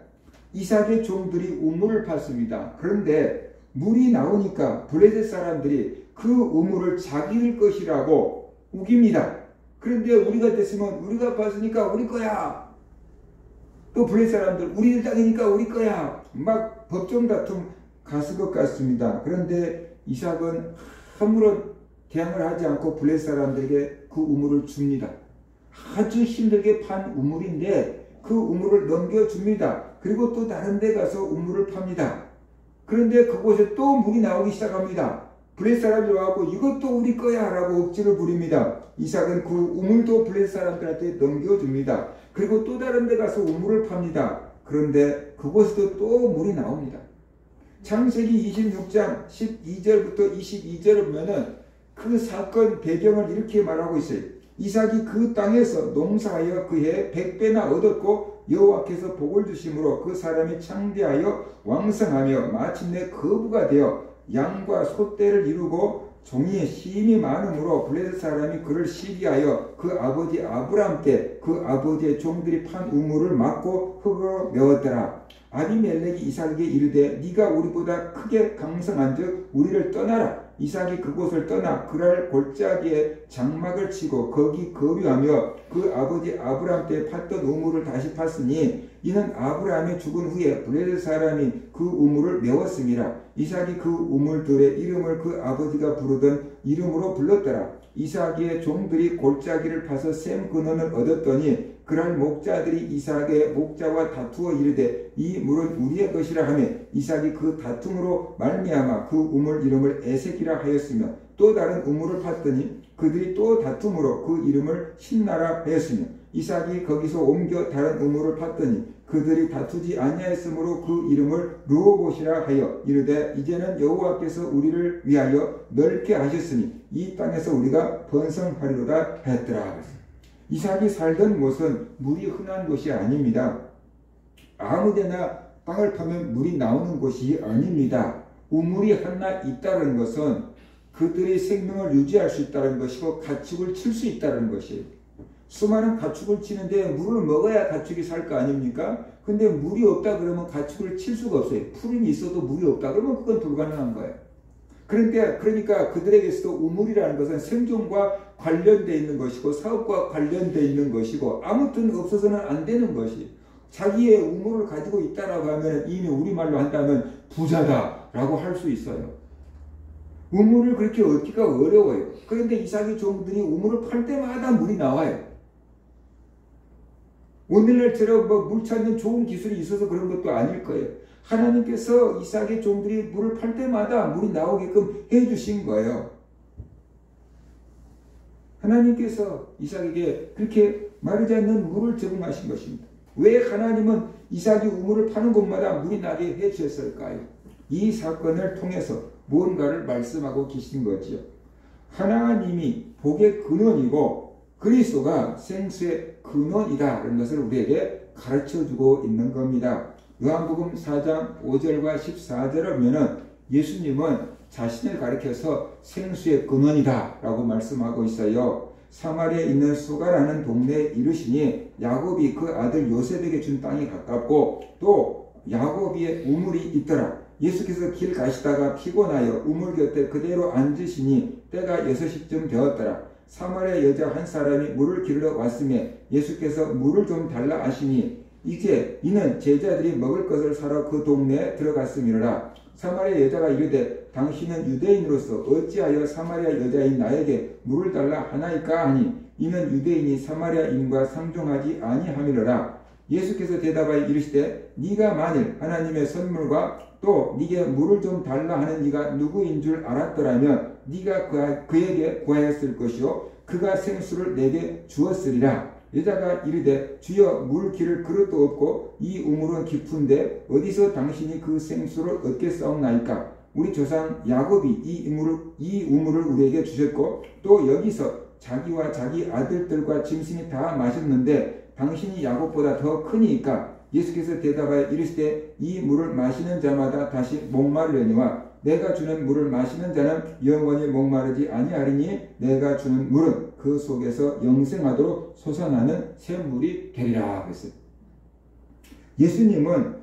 이삭의 종들이 우물을 팠습니다. 그런데 물이 나오니까 블레셋 사람들이 그 우물을 자기들 것이라고 우깁니다. 그런데 우리가 됐으면 우리가 팠으니까 우리 거야. 또 블레셋 사람들 우리들 땅이니까 우리 거야. 막 법정 다툼 갔을 것 같습니다. 그런데 이삭은 아무런 대항을 하지 않고 블레셋 사람들에게 그 우물을 줍니다. 아주 힘들게 판 우물인데 그 우물을 넘겨줍니다. 그리고 또 다른 데 가서 우물을 팝니다. 그런데 그곳에 또 물이 나오기 시작합니다. 블레셋 사람들이 와갖고 이것도 우리 거야 라고 억지를 부립니다. 이삭은 그 우물도 블레셋 사람들한테 넘겨줍니다. 그리고 또 다른 데 가서 우물을 팝니다. 그런데 그곳에도 또 물이 나옵니다. 창세기 26장 12절부터 22절을 보면은 그 사건 배경을 이렇게 말하고 있어요. 이삭이 그 땅에서 농사하여 그해 100배나 얻었고 여호와께서 복을 주심으로 그 사람이 창대하여 왕성하며 마침내 거부가 되어 양과 소떼를 이루고 종이 힘이 많으므로 블레셋 사람이 그를 시기하여 그 아버지 아브람 때 그 아버지의 종들이 판 우물을 막고 흙으로 메웠더라. 아비멜렉이 이삭에게 이르되 네가 우리보다 크게 강성한즉 우리를 떠나라. 이삭이 그곳을 떠나 그랄 골짜기에 장막을 치고 거기 거류하며 그 아버지 아브람 때 팠던 우물을 다시 팠으니 이는 아브람이 죽은 후에 블레셋 사람이 그 우물을 메웠습니다. 이삭이 그 우물들의 이름을 그 아버지가 부르던 이름으로 불렀더라. 이삭의 종들이 골짜기를 파서 샘 근원을 얻었더니 그랄 목자들이 이삭의 목자와 다투어 이르되 이 물은 우리의 것이라 하며 이삭이 그 다툼으로 말미암아 그 우물 이름을 에색이라 하였으며 또 다른 우물을 팠더니 그들이 또 다툼으로 그 이름을 신나라 하였으며 이삭이 거기서 옮겨 다른 우물을 팠더니 그들이 다투지 아니하였으므로 그 이름을 르호봇이라 하여 이르되 이제는 여호와께서 우리를 위하여 넓게 하셨으니 이 땅에서 우리가 번성하리로다 했더라. 이삭이 살던 곳은 물이 흔한 곳이 아닙니다. 아무데나 땅을 파면 물이 나오는 곳이 아닙니다. 우물이 하나 있다는 것은 그들의 생명을 유지할 수 있다는 것이고 가축을 칠 수 있다는 것이에요. 수많은 가축을 치는데 물을 먹어야 가축이 살 거 아닙니까? 근데 물이 없다 그러면 가축을 칠 수가 없어요. 풀이 있어도 물이 없다 그러면 그건 불가능한 거예요. 그러니까 그들에게서도 우물이라는 것은 생존과 관련되어 있는 것이고 사업과 관련되어 있는 것이고 아무튼 없어서는 안 되는 것이 자기의 우물을 가지고 있다라고 하면 이미 우리말로 한다면 부자다라고 할 수 있어요. 우물을 그렇게 얻기가 어려워요. 그런데 이삭의 종들이 우물을 팔 때마다 물이 나와요. 오늘날처럼 물 찾는 좋은 기술이 있어서 그런 것도 아닐 거예요. 하나님께서 이삭의 종들이 물을 팔 때마다 물이 나오게끔 해주신 거예요. 하나님께서 이삭에게 그렇게 마르지 않는 물을 제공하신 것입니다. 왜 하나님은 이삭이 우물을 파는 곳마다 물이 나게 해주셨을까요? 이 사건을 통해서 무언가를 말씀하고 계신 거지요. 하나님이 복의 근원이고 그리스도가 생수의 근원이다라는 것을 우리에게 가르쳐주고 있는 겁니다. 요한복음 4장 5절과 14절을 보면 예수님은 자신을 가리켜서 생수의 근원이다 라고 말씀하고 있어요. 사마리아에 있는 수가라는 동네에 이르시니 야곱이 그 아들 요셉에게 준 땅이 가깝고 또 야곱의 우물이 있더라. 예수께서 길 가시다가 피곤하여 우물 곁에 그대로 앉으시니 때가 6시쯤 되었더라. 사마리아 여자 한 사람이 물을 길러 왔으며 예수께서 물을 좀 달라 하시니 이제 이는 제자들이 먹을 것을 사러 그 동네에 들어갔음이라. 사마리아 여자가 이르되 당신은 유대인으로서 어찌하여 사마리아 여자인 나에게 물을 달라 하나이까 하니 이는 유대인이 사마리아인과 상종하지 아니함이로라. 예수께서 대답하여 이르시되 네가 만일 하나님의 선물과 또 네게 물을 좀 달라 하는 이가 누구인 줄 알았더라면 네가 그에게 구하였을 것이요 그가 생수를 내게 주었으리라. 여자가 이르되 주여 물 기를 그릇도 없고 이 우물은 깊은데 어디서 당신이 그 생수를 얻겠사옵나이까? 우리 조상 야곱이 이 우물을 우리에게 주셨고 또 여기서 자기와 자기 아들들과 짐승이 다 마셨는데 당신이 야곱보다 더 크니까. 예수께서 대답하여 이르시되 이 물을 마시는 자마다 다시 목마르려니와 내가 주는 물을 마시는 자는 영원히 목마르지 아니하리니 내가 주는 물은 그 속에서 영생하도록 솟아나는 샘물이 되리라 했어요. 예수님은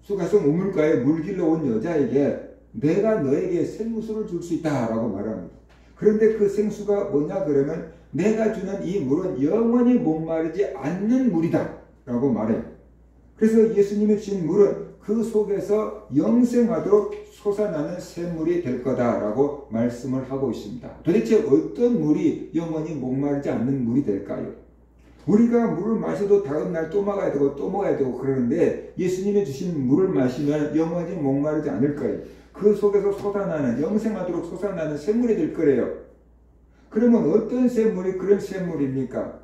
수가성 우물가에 물 길러 온 여자에게 내가 너에게 생수를 줄 수 있다라고 말합니다. 그런데 그 생수가 뭐냐 그러면 내가 주는 이 물은 영원히 목마르지 않는 물이다 라고 말해요. 그래서 예수님이 주신 물은 그 속에서 영생하도록 솟아나는 샘물이 될 거다라고 말씀을 하고 있습니다. 도대체 어떤 물이 영원히 목마르지 않는 물이 될까요? 우리가 물을 마셔도 다음날 또 먹어야 되고 또 먹어야 되고 그러는데 예수님이 주신 물을 마시면 영원히 목마르지 않을 거예요. 그 속에서 솟아나는, 영생하도록 솟아나는 샘물이 될 거래요. 그러면 어떤 샘물이 그런 샘물입니까?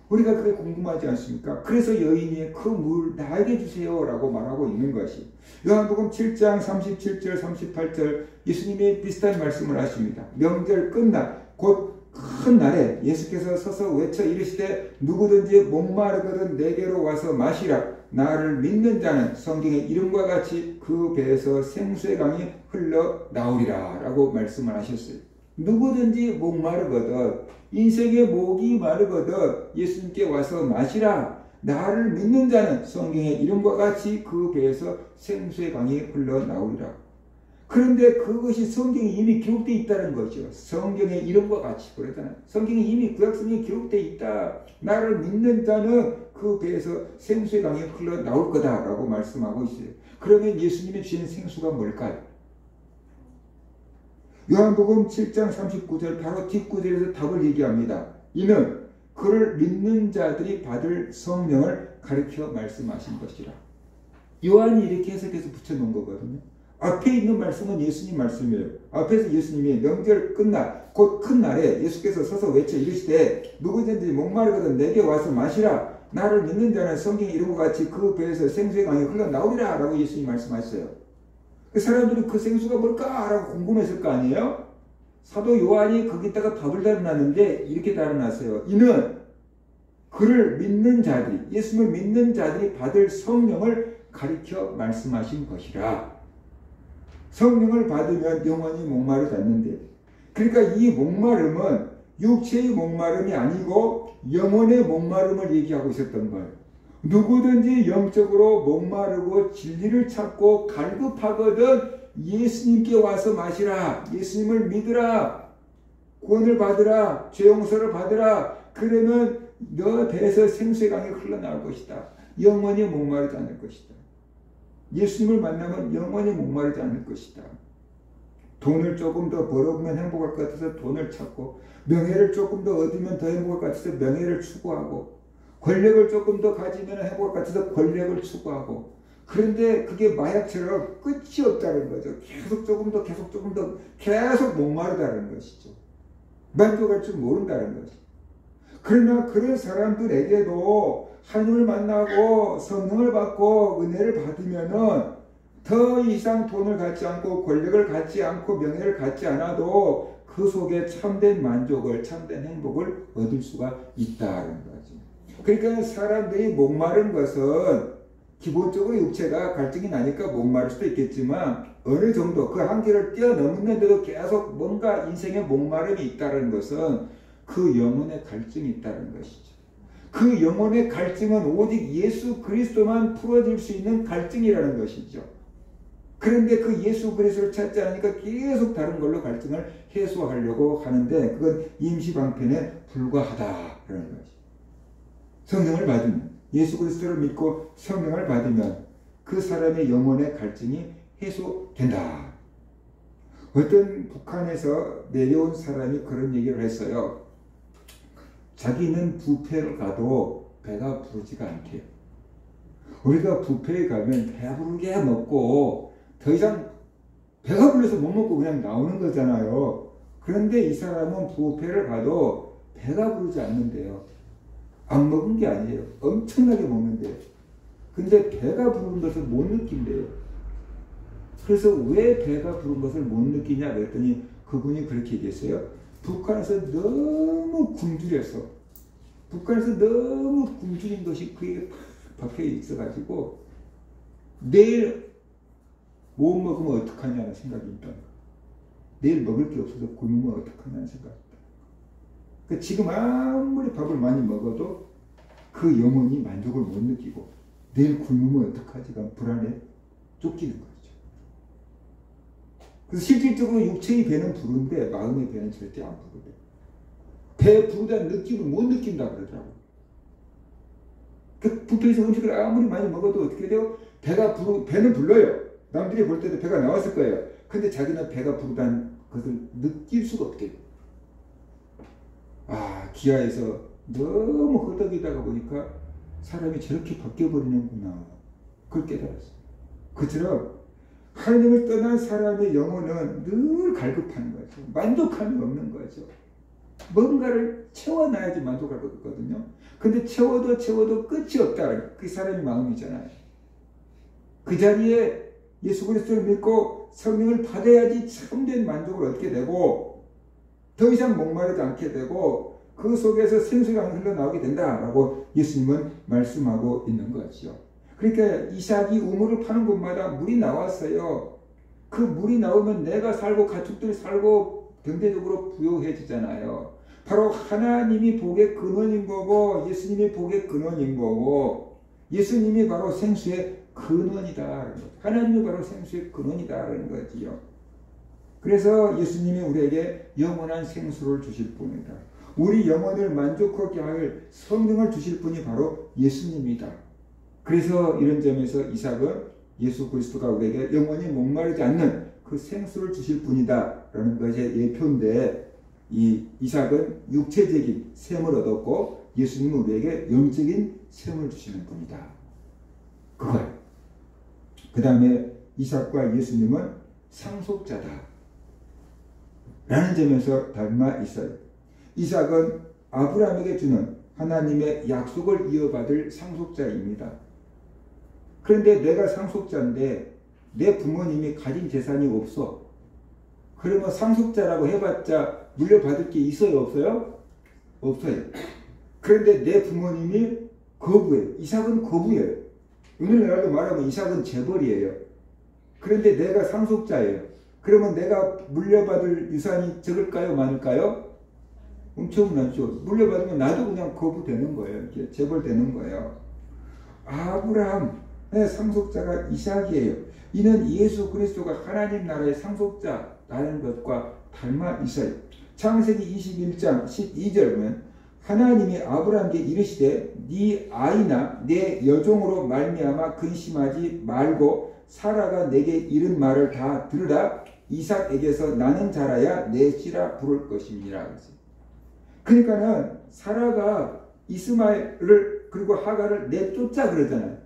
우리가 그게 궁금하지 않습니까? 그래서 여인이 그 물 나에게 주세요 라고 말하고 있는 것이, 요한복음 7장 37절 38절 예수님이 비슷한 말씀을 하십니다. 명절 끝나 곧 큰 날에 예수께서 서서 외쳐 이르시되 누구든지 목마르거든 내게로 와서 마시라. 나를 믿는 자는 성경의 이름과 같이 그 배에서 생수의 강이 흘러나오리라 라고 말씀을 하셨어요. 누구든지 목마르거든, 인생의 목이 마르거든 예수님께 와서 마시라. 나를 믿는 자는 성경의 이름과 같이 그 배에서 생수의 강이 흘러나오리라. 그런데 그것이 성경에 이미 기록되어 있다는 거죠. 성경의 이름과 같이 그러잖아요. 성경에 이미 구약성경에 기록되어 있다. 나를 믿는 자는 그 배에서 생수의 강이 흘러나올 거다라고 말씀하고 있어요. 그러면 예수님이 주신 생수가 뭘까요? 요한복음 7장 39절 바로 뒷구절에서 답을 얘기합니다. 이는 그를 믿는 자들이 받을 성령을 가리켜 말씀하신 것이라. 요한이 이렇게 해석해서 붙여놓은 거거든요. 앞에 있는 말씀은 예수님 말씀이에요. 앞에서 예수님이 명절 끝나 곧 큰 날에 예수께서 서서 외쳐 이르시되 누구든지 목마르거든 내게 와서 마시라. 나를 믿는 자는 성경의 이름과 같이 그 배에서 생수의 강이 흘러나오리라 라고 예수님이 말씀하셨어요. 그 사람들이 그 생수가 뭘까? 라고 궁금했을 거 아니에요? 사도 요한이 거기다가 답을 달아놨는데 이렇게 달아놨어요. 이는 그를 믿는 자들이, 예수님을 믿는 자들이 받을 성령을 가리켜 말씀하신 것이라. 성령을 받으면 영원히 목마르지 않는데, 그러니까 이 목마름은 육체의 목마름이 아니고 영혼의 목마름을 얘기하고 있었던 거예요. 누구든지 영적으로 목마르고 진리를 찾고 갈급하거든 예수님께 와서 마시라. 예수님을 믿으라. 구원을 받으라. 죄 용서를 받으라. 그러면 너 배에서 생수의 강이 흘러나올 것이다. 영원히 목마르지 않을 것이다. 예수님을 만나면 영원히 목마르지 않을 것이다. 돈을 조금 더 벌어보면 행복할 것 같아서 돈을 찾고, 명예를 조금 더 얻으면 더 행복할 것 같아서 명예를 추구하고, 권력을 조금 더 가지면 행복할 것 같아서 권력을 추구하고, 그런데 그게 마약처럼 끝이 없다는 거죠. 계속 조금 더 계속 목마르다는 것이죠. 만족할 줄 모른다는 것이죠. 그러나 그런 사람들에게도 하나님을 만나고 성령을 받고 은혜를 받으면은 더 이상 돈을 갖지 않고 권력을 갖지 않고 명예를 갖지 않아도 그 속에 참된 만족을, 참된 행복을 얻을 수가 있다는 거죠. 그러니까 사람들이 목마른 것은 기본적으로 육체가 갈증이 나니까 목마를 수도 있겠지만 어느 정도 그 한계를 뛰어넘는데도 계속 뭔가 인생에 목마름이 있다는 것은 그 영혼의 갈증이 있다는 것이죠. 그 영혼의 갈증은 오직 예수 그리스도만 풀어줄 수 있는 갈증이라는 것이죠. 그런데 그 예수 그리스도를 찾지 않으니까 계속 다른 걸로 갈증을 해소하려고 하는데 그건 임시방편에 불과하다라는 것이죠. 성령을 받으면, 예수 그리스도를 믿고 성령을 받으면 그 사람의 영혼의 갈증이 해소된다. 어떤 북한에서 내려온 사람이 그런 얘기를 했어요. 자기는 뷔페를 가도 배가 부르지가 않대요. 우리가 뷔페에 가면 배부르게 먹고 더 이상 배가 불러서 못 먹고 그냥 나오는 거잖아요. 그런데 이 사람은 뷔페를 가도 배가 부르지 않는데요. 안 먹은 게 아니에요. 엄청나게 먹는데요. 근데 배가 부른 것을 못 느낀대요. 그래서 왜 배가 부른 것을 못 느끼냐 그랬더니 그분이 그렇게 얘기했어요. 북한에서 너무 굶주려서, 북한에서 너무 굶주린 것이 그게 박혀 있어가지고 내일 못 먹으면 어떡하냐는 생각이 있다. 내일 먹을 게 없어서 굶으면 어떡하냐는 생각이 있다. 그러니까 지금 아무리 밥을 많이 먹어도 그 영혼이 만족을 못 느끼고 내일 굶으면 어떡하지가 불안해 쫓기는 거죠. 그래서 실질적으로 육체의 배는 부른데 마음의 배는 절대 안 부르대. 배 부르다는 느낌을 못 느낀다 그러더라고. 그 뷔페에서 음식을 아무리 많이 먹어도 어떻게 돼요? 배는 불러요. 남들이 볼 때도 배가 나왔을 거예요. 근데 자기는 배가 부르다는 것을 느낄 수가 없대요. 아, 기아에서 너무 허덕이다가 보니까 사람이 저렇게 바뀌어버리는구나. 그걸 깨달았어요. 그처럼 하나님을 떠난 사람의 영혼은 늘 갈급한 거죠. 만족함이 없는 거죠. 뭔가를 채워놔야지 만족할 것 같거든요. 근데 채워도 끝이 없다. 그 사람의 마음이잖아요. 그 자리에 예수 그리스도를 믿고 성령을 받아야지 참된 만족을 얻게 되고 더 이상 목마르지 않게 되고 그 속에서 생수가 흘러나오게 된다라고 예수님은 말씀하고 있는 거죠. 그러니까 이삭이 우물을 파는 곳마다 물이 나왔어요. 그 물이 나오면 내가 살고 가축들이 살고 경제적으로 부유해지잖아요. 바로 하나님이 복의 근원인 거고 예수님이 복의 근원인 거고 예수님이 바로 생수의 근원이다. 하나님이 바로 생수의 근원이다라는 거지요. 그래서 예수님이 우리에게 영원한 생수를 주실 분이다. 우리 영혼을 만족하게 할 성령을 주실 분이 바로 예수님이다. 그래서 이런 점에서 이삭은 예수 그리스도가 우리에게 영원히 목마르지 않는 그 생수를 주실 분이다 라는 것이 예표인데 이 이삭은 육체적인 샘을 얻었고 예수님은 우리에게 영적인 샘을 주시는 분이다. 그거예요. 그 다음에 이삭과 예수님은 상속자다 라는 점에서 닮아 있어요. 이삭은 아브라함에게 주는 하나님의 약속을 이어받을 상속자입니다. 그런데 내가 상속자인데 내 부모님이 가진 재산이 없어. 그러면 상속자라고 해봤자 물려받을 게 있어요? 없어요? 없어요. 그런데 내 부모님이 거부해요. 이삭은 거부해요. 오늘날도 말하면 이삭은 재벌이에요. 그런데 내가 상속자예요. 그러면 내가 물려받을 유산이 적을까요? 많을까요? 엄청나죠. 물려받으면 나도 그냥 거부되는 거예요. 이렇게 재벌되는 거예요. 아브라함의 상속자가 이삭이에요. 이는 예수 그리스도가 하나님 나라의 상속자라는 것과 닮아 있어요. 창세기 21장 12절 보면 하나님이 아브라함에게 이르시되 네 아이나 내 여종으로 말미암아 근심하지 말고 사라가 내게 이른 말을 다 들으라. 이삭에게서 나는 자라야 내 씨라 부를 것입니다. 그러니까는 사라가 이스마엘을 그리고 하갈을 내쫓자 그러잖아요.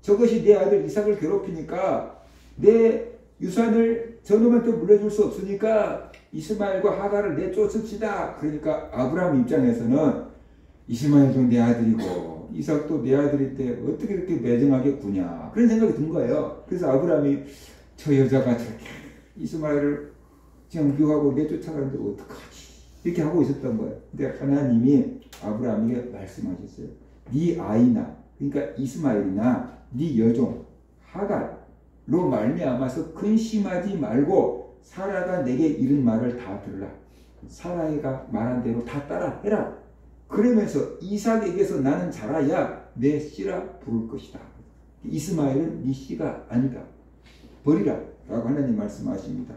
저것이 내 아들 이삭을 괴롭히니까 내 유산을 저놈한테 물려줄 수 없으니까 이스마엘과 하갈을 내쫓읍시다. 그러니까 아브라함 입장에서는 이스마엘도 내 아들이고 이삭도 내 아들인데 어떻게 이렇게 매정하게 구냐 그런 생각이 든 거예요. 그래서 아브라함이 저 여자가 저렇게 이스마엘을 지금 미워하고 내쫓아가는데 어떡하지 이렇게 하고 있었던 거예요. 근데 하나님이 아브라함에게 말씀하셨어요. 네 아이나 그러니까 이스마엘이나 네 여종 하갈로 말미암아서 근심하지 말고 사라가 내게 이른 말을 다 들으라. 사라가 말한 대로 다 따라 해라. 그러면서 이삭에게서 나는 자라야 내 씨라 부를 것이다. 이스마엘은 네 씨가 아니다. 버리라 라고 하나님 말씀하십니다.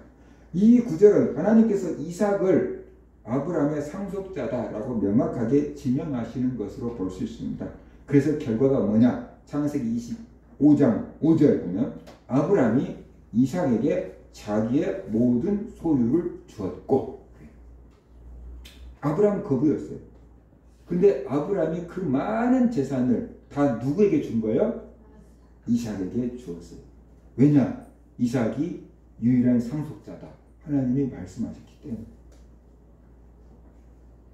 이 구절은 하나님께서 이삭을 아브라함의 상속자다라고 명확하게 지명하시는 것으로 볼 수 있습니다. 그래서 결과가 뭐냐? 창세기 25장 5절 보면 아브라함이 이삭에게 자기의 모든 소유를 주었고 아브라함 거부였어요. 근데 아브라함이 그 많은 재산을 다 누구에게 준 거예요? 이삭에게 주었어요. 왜냐? 이삭이 유일한 상속자다. 하나님이 말씀하셨기 때문에.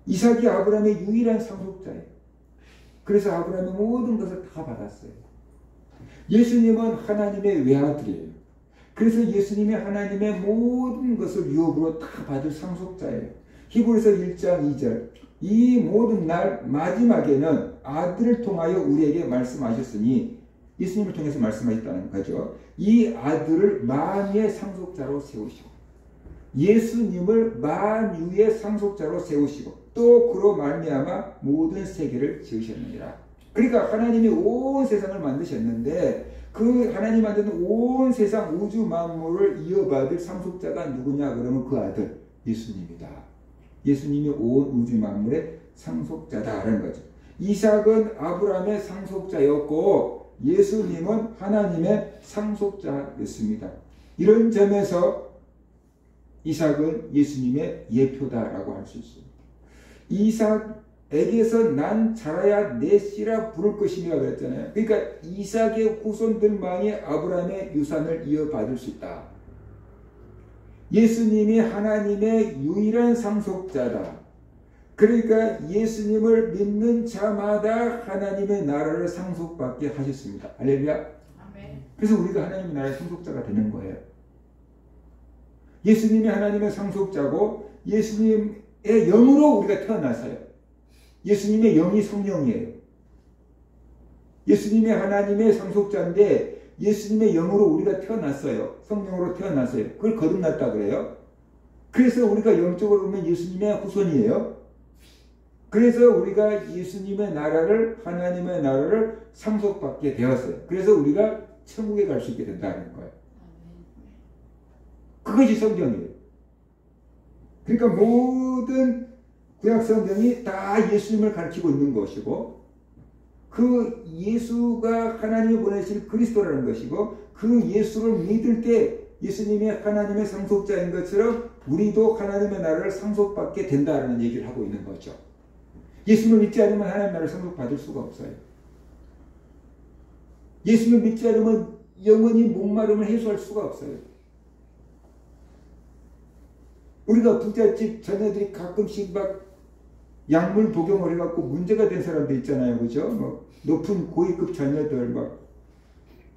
이삭이 아브라함의 유일한 상속자예요. 그래서 아브라함이 모든 것을 다 받았어요. 예수님은 하나님의 외아들이에요. 그래서 예수님이 하나님의 모든 것을 유업으로 다 받을 상속자예요. 히브리서 1장 2절 이 모든 날 마지막에는 아들을 통하여 우리에게 말씀하셨으니 예수님을 통해서 말씀하셨다는 거죠. 이 아들을 만유의 상속자로 세우시고 예수님을 만유의 상속자로 세우시고 또 그로 말미암아 모든 세계를 지으셨느니라. 그러니까 하나님이 온 세상을 만드셨는데 그 하나님 만드는 온 세상 우주 만물을 이어받을 상속자가 누구냐 그러면 그 아들 예수님이다. 예수님이 온 우주 만물의 상속자다라는 거죠. 이삭은 아브라함의 상속자였고 예수님은 하나님의 상속자였습니다. 이런 점에서 이삭은 예수님의 예표다라고 할 수 있습니다. 이삭 에게서 난 자라야 내 씨라 부를 것이니라 그랬잖아요. 그러니까 이삭의 후손들만이 아브라함의 유산을 이어받을 수 있다. 예수님이 하나님의 유일한 상속자다. 그러니까 예수님을 믿는 자마다 하나님의 나라를 상속받게 하셨습니다. 할렐루야. 아멘. 그래서 우리가 하나님의 나라의 상속자가 되는 거예요. 예수님이 하나님의 상속자고 예수님의 영으로 우리가 태어났어요. 예수님의 영이 성령이에요. 예수님이 하나님의 상속자인데 예수님의 영으로 우리가 태어났어요. 성령으로 태어났어요. 그걸 거듭났다 그래요. 그래서 우리가 영적으로 보면 예수님의 후손이에요. 그래서 우리가 예수님의 나라를, 하나님의 나라를 상속받게 되었어요. 그래서 우리가 천국에 갈 수 있게 된다는 거예요. 그것이 성경이에요. 그러니까 모든 구약 성경이 다 예수님을 가르치고 있는 것이고, 그 예수가 하나님이 보내실 그리스도라는 것이고, 그 예수를 믿을 때 예수님이 하나님의 상속자인 것처럼 우리도 하나님의 나라를 상속받게 된다는 얘기를 하고 있는 거죠. 예수를 믿지 않으면 하나님의 나라를 상속받을 수가 없어요. 예수를 믿지 않으면 영원히 목마름을 해소할 수가 없어요. 우리가 부잣집 자녀들이 가끔씩 막 약물 복용을 해갖고 문제가 된 사람들 있잖아요. 그죠? 뭐 높은 고위급 자녀들 막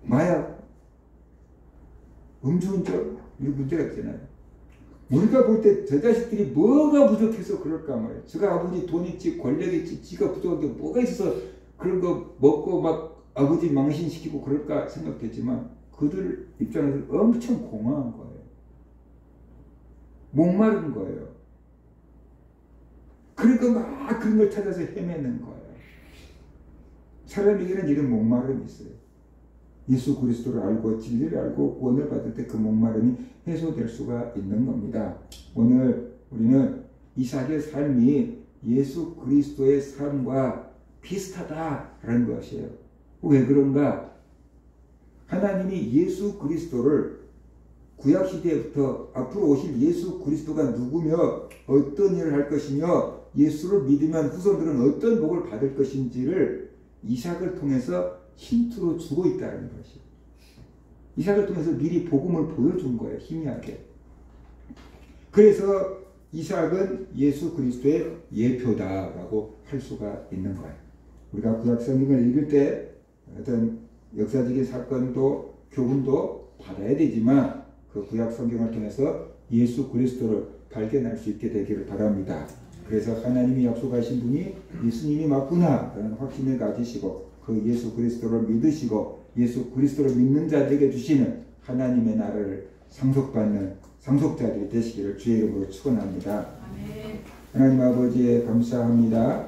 마약, 음주운전 이런 문제가 있잖아요. 우리가 볼 때 저 자식들이 뭐가 부족해서 그럴까 말이에요. 저가 아버지 돈 있지 권력 있지 지가 부족한 게 뭐가 있어서 그런 거 먹고 막 아버지 망신시키고 그럴까 생각되지만 그들 입장에서 엄청 공허한 거예요. 목마른 거예요. 그러니까 막 그런 걸 찾아서 헤매는 거예요. 사람에게는 이런 목마름이 있어요. 예수 그리스도를 알고 진리를 알고 구원을 받을 때 그 목마름이 해소될 수가 있는 겁니다. 오늘 우리는 이삭의 삶이 예수 그리스도의 삶과 비슷하다라는 것이에요. 왜 그런가? 하나님이 예수 그리스도를 구약시대부터 앞으로 오실 예수 그리스도가 누구며 어떤 일을 할 것이며 예수를 믿으면 후손들은 어떤 복을 받을 것인지를 이삭을 통해서 힌트로 주고 있다는 것이에요. 이삭을 통해서 미리 복음을 보여준 거예요. 희미하게. 그래서 이삭은 예수 그리스도의 예표다라고 할 수가 있는 거예요. 우리가 구약 성경을 읽을 때 어떤 역사적인 사건도 교훈도 받아야 되지만 그 구약 성경을 통해서 예수 그리스도를 발견할 수 있게 되기를 바랍니다. 그래서 하나님이 약속하신 분이 예수님이 맞구나 라는 확신을 가지시고 그 예수 그리스도를 믿으시고 예수 그리스도를 믿는 자들에게 주시는 하나님의 나라를 상속받는 상속자들이 되시기를 주의 이름으로 축원합니다. 하나님 아버지에 감사합니다.